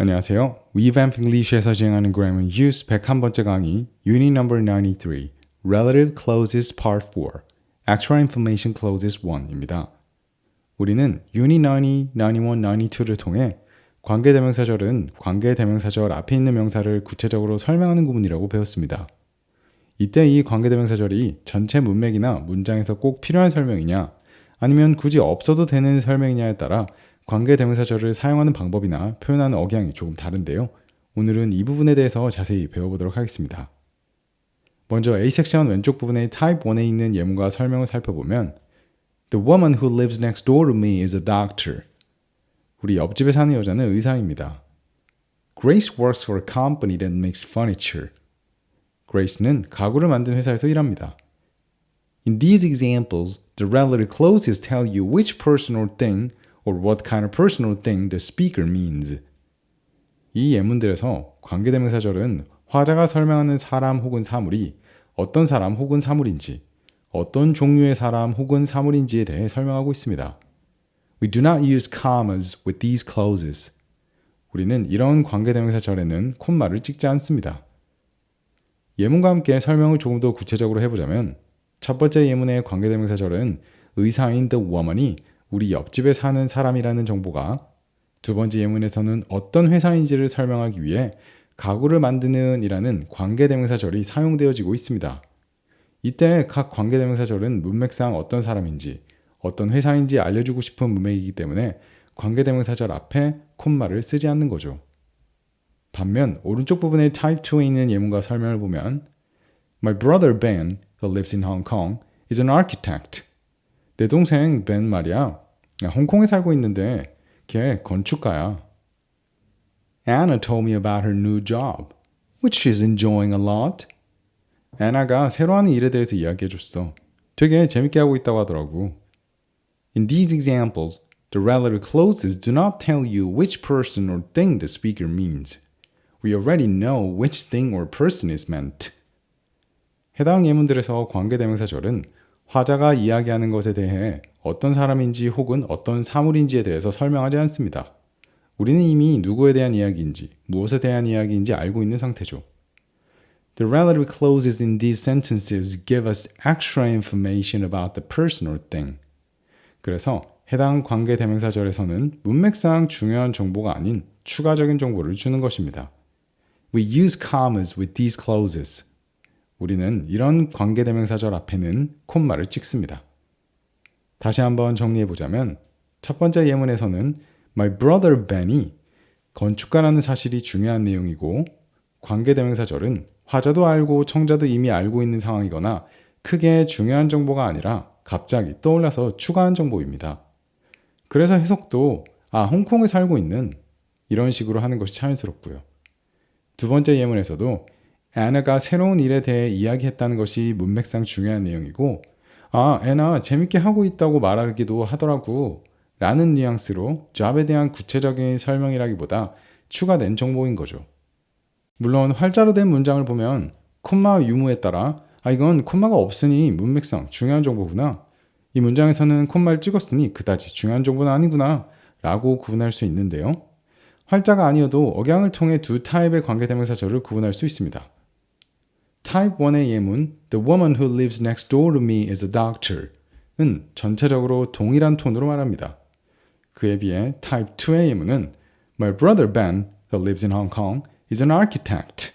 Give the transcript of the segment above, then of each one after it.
안녕하세요. Revamp English에서 진행하는 Grammar Use 101번째 강의 Unit Number 93 Relative Clauses Part 4 Extra Information Clauses 1입니다. 우리는 Unit 90, 91, 92를 통해 관계대명사절은 관계대명사절 앞에 있는 명사를 구체적으로 설명하는 구문이라고 배웠습니다. 이때 이 관계대명사절이 전체 문맥이나 문장에서 꼭 필요한 설명이냐 아니면 굳이 없어도 되는 설명이냐에 따라 관계대명사절을 사용하는 방법이나 표현하는 억양이 조금 다른데요. 오늘은 이 부분에 대해서 자세히 배워보도록 하겠습니다. 먼저 A 섹션 왼쪽 부분의 Type 1에 있는 예문과 설명을 살펴보면 The woman who lives next door to me is a doctor. 우리 옆집에 사는 여자는 의사입니다. Grace works for a company that makes furniture. Grace는 가구를 만든 회사에서 일합니다. In these examples, the relative clauses tell you which person or thing or what kind of person or thing the speaker means. 이 예문들에서 관계대명사절은 화자가 설명하는 사람 혹은 사물이 어떤 사람 혹은 사물인지, 어떤 종류의 사람 혹은 사물인지에 대해 설명하고 있습니다. We do not use commas with these clauses. 우리는 이런 관계대명사절에는 콤마를 찍지 않습니다. 예문과 함께 설명을 조금 더 구체적으로 해보자면 첫 번째 예문의 관계대명사절은 의사인 the woman이 우리 옆집에 사는 사람이라는 정보가 두 번째 예문에서는 어떤 회사인지를 설명하기 위해 가구를 만드는 이라는 관계대명사절이 사용되어지고 있습니다. 이때 각 관계대명사절은 문맥상 어떤 사람인지 어떤 회사인지 알려주고 싶은 문맥이기 때문에 관계대명사절 앞에 콤마를 쓰지 않는 거죠. 반면 오른쪽 부분의 Type 2에 있는 예문과 설명을 보면 My brother Ben, who lives in Hong Kong, is an architect. 내 동생 벤 말이야. 홍콩에 살고 있는데 걔 건축가야. Anna told me about her new job, which she's enjoying a lot. 애나가 새로 하는 일에 대해서 이야기해줬어. 되게 재밌게 하고 있다고 하더라고. In these examples, the relative clauses do not tell you which person or thing the speaker means. We already know which thing or person is meant. 해당 예문들에서 관계대명사절은 화자가 이야기하는 것에 대해 어떤 사람인지 혹은 어떤 사물인지에 대해서 설명하지 않습니다. 우리는 이미 누구에 대한 이야기인지, 무엇에 대한 이야기인지 알고 있는 상태죠. The relative clauses in these sentences give us extra information about the person or thing. 그래서 해당 관계대명사절에서는 문맥상 중요한 정보가 아닌 추가적인 정보를 주는 것입니다. We use commas with these clauses. 우리는 이런 관계대명사절 앞에는 콤마를 찍습니다. 다시 한번 정리해보자면 첫 번째 예문에서는 My brother Ben이 건축가라는 사실이 중요한 내용이고 관계대명사절은 화자도 알고 청자도 이미 알고 있는 상황이거나 크게 중요한 정보가 아니라 갑자기 떠올라서 추가한 정보입니다. 그래서 해석도 홍콩에 살고 있는 이런 식으로 하는 것이 자연스럽고요. 두 번째 예문에서도 애나가 새로운 일에 대해 이야기했다는 것이 문맥상 중요한 내용이고 애나 재밌게 하고 있다고 말하기도 하더라고 라는 뉘앙스로 잡에 대한 구체적인 설명이라기보다 추가된 정보인 거죠. 물론 활자로 된 문장을 보면 콤마 유무에 따라 이건 콤마가 없으니 문맥상 중요한 정보구나. 이 문장에서는 콤마를 찍었으니 그다지 중요한 정보는 아니구나 라고 구분할 수 있는데요. 활자가 아니어도 억양을 통해 두 타입의 관계대명사절을 구분할 수 있습니다. Type 1의 예문 The woman who lives next door to me is a doctor 은 전체적으로 동일한 톤으로 말합니다. 그에 비해 Type 2의 예문은 My brother Ben, who lives in Hong Kong, is an architect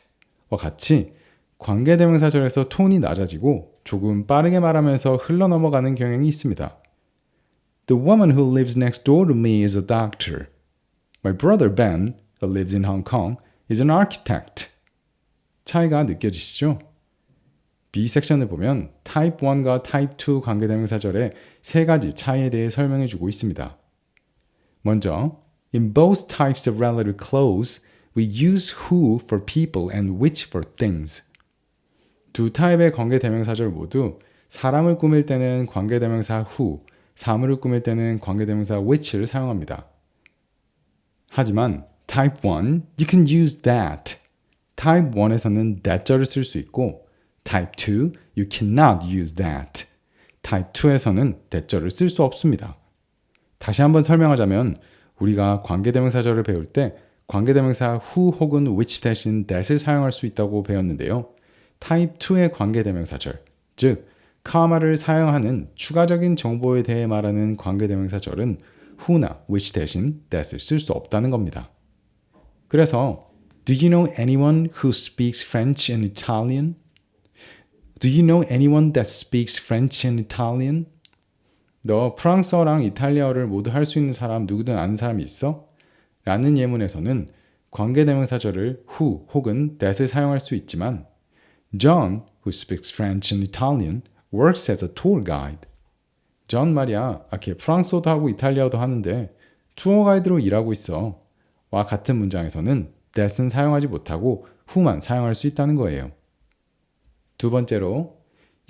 와 같이 관계대명사절에서 톤이 낮아지고 조금 빠르게 말하면서 흘러넘어가는 경향이 있습니다. The woman who lives next door to me is a doctor. My brother Ben, who lives in Hong Kong, is an architect. 차이가 느껴지시죠? B 섹션을 보면 Type 1과 Type 2 관계대명사절의 세 가지 차이에 대해 설명해 주고 있습니다. 먼저, in both types of relative clause, we use who for people and which for things. 두 타입의 관계대명사절 모두 사람을 꾸밀 때는 관계대명사 who, 사물을 꾸밀 때는 관계대명사 which를 사용합니다. 하지만 Type 1, you can use that. Type 1에서는 that절을 쓸 수 있고 Type 2, you cannot use that. Type 2에서는 that절을 쓸 수 없습니다. 다시 한번 설명하자면 우리가 관계대명사절을 배울 때 관계대명사 who 혹은 which 대신 that을 사용할 수 있다고 배웠는데요. 타입 2의 관계대명사절, 즉 comma를 사용하는 추가적인 정보에 대해 말하는 관계대명사절은 who나 which 대신 that을 쓸 수 없다는 겁니다. 그래서 Do you know anyone who speaks French and Italian? Do you know anyone that speaks French and Italian? 너 프랑스어랑 이탈리아어를 모두 할 수 있는 사람 누구든 아는 사람이 있어? 라는 예문에서는 관계대명사절을 who 혹은 that을 사용할 수 있지만 John, who speaks French and Italian, works as a tour guide. John 말이야, 걔 프랑스어도 하고 이탈리아어도 하는데 투어 가이드로 일하고 있어. 와 같은 문장에서는 that은 사용하지 못하고 who만 사용할 수 있다는 거예요. 두 번째로,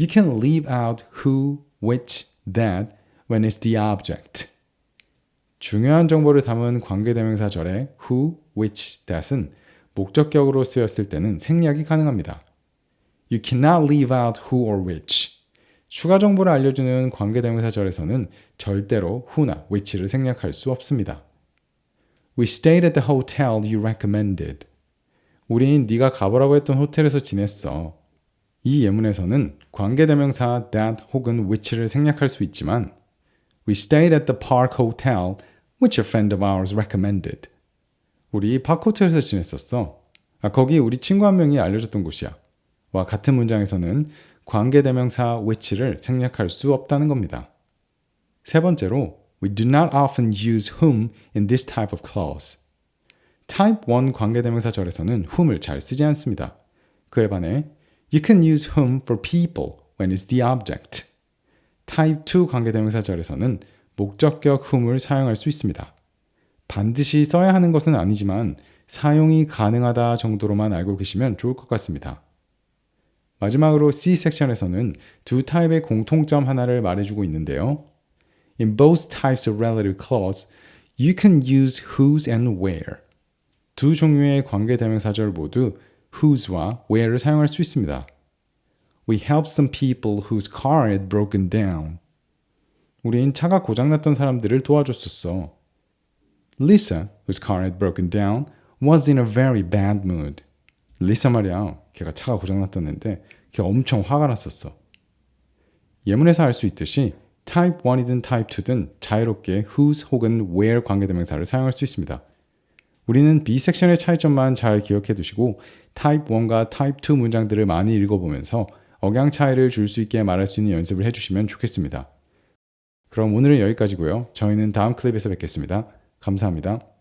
you can leave out who, which, that when it's the object. 중요한 정보를 담은 관계대명사절의 who, which, that은 목적격으로 쓰였을 때는 생략이 가능합니다. You cannot leave out who or which. 추가 정보를 알려주는 관계대명사절에서는 절대로 who나 which를 생략할 수 없습니다. We stayed at the hotel you recommended. 우린 네가 가보라고 했던 호텔에서 지냈어. 이 예문에서는 관계대명사 that 혹은 which를 생략할 수 있지만 We stayed at the park hotel which a friend of ours recommended. 우리 파크 호텔에서 지냈었어. 거기 우리 친구 한 명이 알려줬던 곳이야. 와 같은 문장에서는 관계대명사 which를 생략할 수 없다는 겁니다. 세 번째로 We do not often use whom in this type of clause. Type 1 관계대명사절에서는 whom을 잘 쓰지 않습니다. 그에 반해 You can use whom for people when it's the object. Type 2 관계대명사절에서는 목적격 whom을 사용할 수 있습니다. 반드시 써야 하는 것은 아니지만 사용이 가능하다 정도로만 알고 계시면 좋을 것 같습니다. 마지막으로 C 섹션에서는 두 타입의 공통점 하나를 말해주고 있는데요. In both types of relative clause, you can use whose and where. 두 종류의 관계대명사절 모두 whose와 where를 사용할 수 있습니다. We helped some people whose car had broken down. 우린 차가 고장났던 사람들을 도와줬었어. Lisa, whose car had broken down, was in a very bad mood. 리사 말이야, 걔가 차가 고장났었는데 걔가 엄청 화가 났었어. 예문에서 알 수 있듯이 Type 1이든 Type 2든 자유롭게 whose 혹은 where 관계대명사를 사용할 수 있습니다. 우리는 B 섹션의 차이점만 잘 기억해 두시고 Type 1과 Type 2 문장들을 많이 읽어보면서 억양 차이를 줄 수 있게 말할 수 있는 연습을 해주시면 좋겠습니다. 그럼 오늘은 여기까지고요. 저희는 다음 클립에서 뵙겠습니다. 감사합니다.